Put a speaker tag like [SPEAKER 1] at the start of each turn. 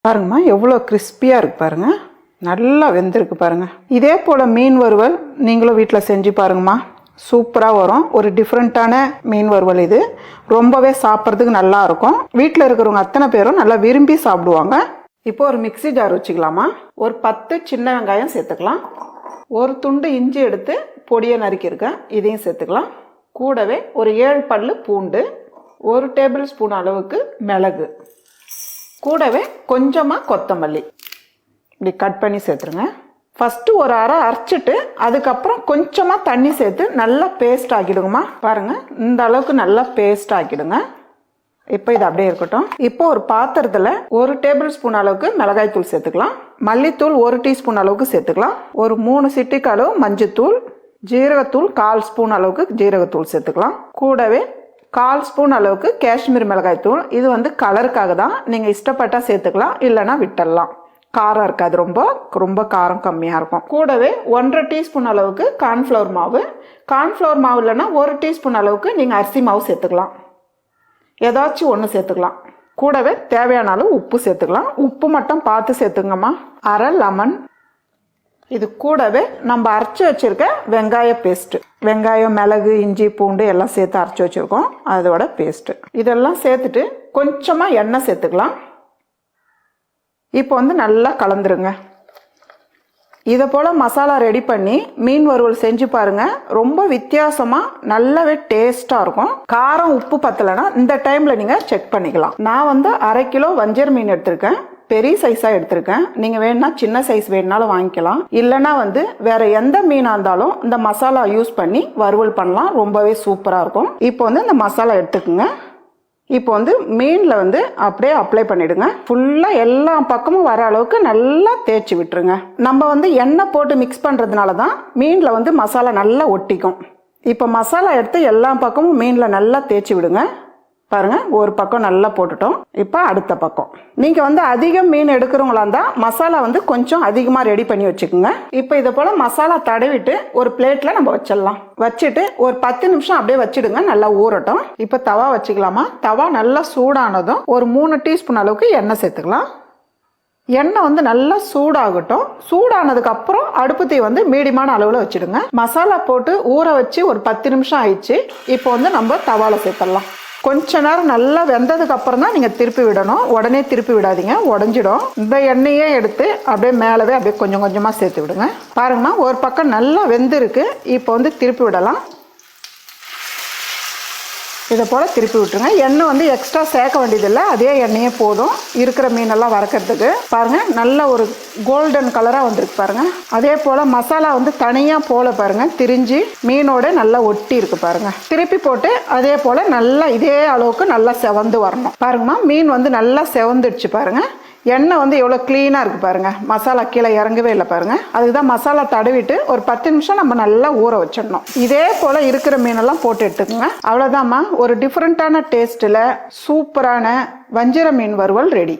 [SPEAKER 1] பாருங்கம்மா எவ்வளோ கிறிஸ்பியாக இருக்குது பாருங்கள், நல்லா வெந்திருக்கு பாருங்கள். இதே போல் மீன் வறுவல் நீங்களும் வீட்டில் செஞ்சு பாருங்கம்மா, சூப்பராக வரும். ஒரு டிஃப்ரெண்ட்டான மீன் வறுவல் இது, ரொம்பவே சாப்பிட்றதுக்கு நல்லா இருக்கும். வீட்டில் இருக்கிறவங்க அத்தனை பேரும் நல்லா விரும்பி சாப்பிடுவாங்க. இப்போ ஒரு மிக்ஸி ஜார் வச்சுக்கலாமா, ஒரு 10 சின்ன வெங்காயம் சேர்த்துக்கலாம், ஒரு துண்டு இஞ்சி எடுத்து பொடியை நறுக்கியிருக்கேன், இதையும் சேர்த்துக்கலாம். கூடவே ஒரு 7 பல்லு பூண்டு, 1 டேபிள் ஸ்பூன் அளவுக்கு மிளகு, கூடவே கொஞ்சமாக கொத்தமல்லி இப்படி கட் பண்ணி சேர்த்துருங்க. ஃபஸ்ட்டு ஒரு அரை அரைச்சிட்டு அதுக்கப்புறம் கொஞ்சமாக தண்ணி சேர்த்து நல்லா பேஸ்ட் ஆக்கிடுங்கம்மா. பாருங்கள், இந்த அளவுக்கு நல்லா பேஸ்ட் ஆக்கிடுங்க. இப்போ இது அப்படியே இருக்கட்டும். இப்போ ஒரு பாத்திரத்தில் 1 டேபிள் ஸ்பூன் அளவுக்கு மிளகாய் தூள் சேர்த்துக்கலாம், மல்லித்தூள் 1 டீஸ்பூன் அளவுக்கு சேர்த்துக்கலாம், ஒரு 3 சிட்டிக்கு அளவு மஞ்சத்தூள், ஜீரகத்தூள் 1/4 ஸ்பூன் அளவுக்கு ஜீரகத்தூள் சேர்த்துக்கலாம். கூடவே 1/4 ஸ்பூன் அளவுக்கு காஷ்மீர் மிளகாய் தூள். இது வந்து கலருக்காக தான், நீங்கள் இஷ்டப்பட்டா சேர்த்துக்கலாம், இல்லைன்னா விட்டுடலாம். காரம் இருக்காது, ரொம்ப காரம் கம்மியாக இருக்கும். கூடவே 1/2 டீஸ்பூன் அளவுக்கு கார்ன்ஃப்ளவர் மாவு. கார்ன்ஃப்ளவர் மாவு இல்லைன்னா 1 டீஸ்பூன் அளவுக்கு நீங்கள் அரிசி மாவு சேர்த்துக்கலாம், ஏதாச்சும் ஒன்று சேர்த்துக்கலாம். கூடவே தேவையான அளவு உப்பு சேர்த்துக்கலாம், உப்பு மட்டும் பார்த்து சேர்த்துங்கம்மா. அரை லெமன். இது கூடவே நம்ம அரைச்சி வச்சிருக்க வெங்காய பேஸ்ட்டு, வெங்காயம் மிளகு இஞ்சி பூண்டு எல்லாம் சேர்த்து அரைச்சி வச்சுருக்கோம், அதோட பேஸ்ட்டு. இதெல்லாம் சேர்த்துட்டு கொஞ்சமாக எண்ணெய் சேர்த்துக்கலாம். இப்போ வந்து நல்லா கலந்துருங்க. இதை போல் மசாலா ரெடி பண்ணி மீன் வறுவல் செஞ்சு பாருங்கள், ரொம்ப வித்தியாசமாக நல்லாவே டேஸ்ட்டாக இருக்கும். காரம் உப்பு பத்தலைன்னா இந்த டைமில் நீங்கள் செக் பண்ணிக்கலாம். நான் வந்து 1/2 கிலோ வஞ்சர் மீன் எடுத்திருக்கேன், பெரிய சைஸாக எடுத்திருக்கேன். நீங்கள் வேணும்னா சின்ன சைஸ் வேணுனாலும் வாங்கிக்கலாம், இல்லைனா வந்து வேற எந்த மீனாக இருந்தாலும் இந்த மசாலா யூஸ் பண்ணி வறுவல் பண்ணலாம், ரொம்பவே சூப்பராக இருக்கும். இப்போ வந்து இந்த மசாலா எடுத்துக்குங்க. இப்போ வந்து மீனில் வந்து அப்படியே அப்ளை பண்ணிடுங்க. ஃபுல்லாக எல்லா பக்கமும் வர அளவுக்கு நல்லா தேய்ச்சி விட்டுருங்க. நம்ம வந்து எண்ணெய் போட்டு மிக்ஸ் பண்ணுறதுனால தான் மீனில் வந்து மசாலா நல்லா ஒட்டிக்கும். இப்போ மசாலா எடுத்து எல்லா பக்கமும் மீனில் நல்லா தேய்ச்சி விடுங்க. பாருங்க, ஒரு பக்கம் நல்லா போட்டுட்டோம். இப்போ அடுத்த பக்கம். நீங்க வந்து அதிகம் மீன் எடுக்கிறவங்களா இருந்தா மசாலா வந்து கொஞ்சம் அதிகமா ரெடி பண்ணி வச்சுக்கோங்க. இப்போ இதை போல மசாலா தடவிட்டு ஒரு பிளேட்ல நம்ம வச்சிடலாம். வச்சுட்டு ஒரு 10 நிமிஷம் அப்படியே வச்சிடுங்க, நல்லா ஊறட்டும். இப்போ தவா வச்சுக்கலாமா. தவா நல்லா சூடானதும் ஒரு 3 டீஸ்பூன் அளவுக்கு எண்ணெய் சேர்த்துக்கலாம். எண்ணெய் வந்து நல்லா சூடாகட்டும். சூடானதுக்கு அப்புறம் அடுப்பு தீ வந்து மீடியமான அளவில் வச்சிடுங்க. மசாலா போட்டு ஊற வச்சு ஒரு 10 நிமிஷம் ஆயிடுச்சு. இப்போ வந்து நம்ம தவால சேர்த்துடலாம். கொஞ்ச நேரம் நல்லா வெந்ததுக்கு அப்புறம் தான் நீங்கள் திருப்பி விடணும், உடனே திருப்பி விடாதீங்க, உடஞ்சிடும். இந்த எண்ணெயே எடுத்து அப்படியே மேலவே அப்படியே கொஞ்சம் கொஞ்சமாக சேர்த்து விடுங்க. பாருங்கம்மா, ஒரு பக்கம் நல்லா வெந்திருக்கு. இப்போ வந்து திருப்பி விடலாம். இதை போல் திருப்பி விட்டுருங்க. எண்ணெய் வந்து எக்ஸ்ட்ரா சேர்க்க வேண்டியதில்லை, அதே எண்ணெயே போதும் இருக்கிற மீனெல்லாம் வறுக்கிறதுக்கு. பாருங்கள், நல்ல ஒரு கோல்டன் கலராக வந்துருக்கு பாருங்கள். அதே போல் மசாலா வந்து தனியாக போல பாருங்கள், திரிஞ்சு மீனோட நல்லா ஒட்டி இருக்கு பாருங்கள். திருப்பி போட்டு அதே போல் நல்லா இதே அளவுக்கு நல்லா செவந்து வரணும். பாருங்கம்மா, மீன் வந்து நல்லா செவந்துடுச்சு பாருங்கள். எண்ணெய் வந்து எவ்வளோ க்ளீனாக இருக்குது பாருங்கள், மசாலா கீழே இறங்கவே இல்லை பாருங்கள். அதுக்கு தான் மசாலா தடவிட்டு ஒரு 10 நிமிஷம் நம்ம நல்லா ஊற வச்சிடணும். இதே போல் இருக்கிற மீனெல்லாம் போட்டு எடுத்துக்கோங்க. அவ்வளோதாம்மா, ஒரு டிஃப்ரெண்ட்டான டேஸ்ட்டில் சூப்பரான வஞ்சிர மீன் வறுவல் ரெடி.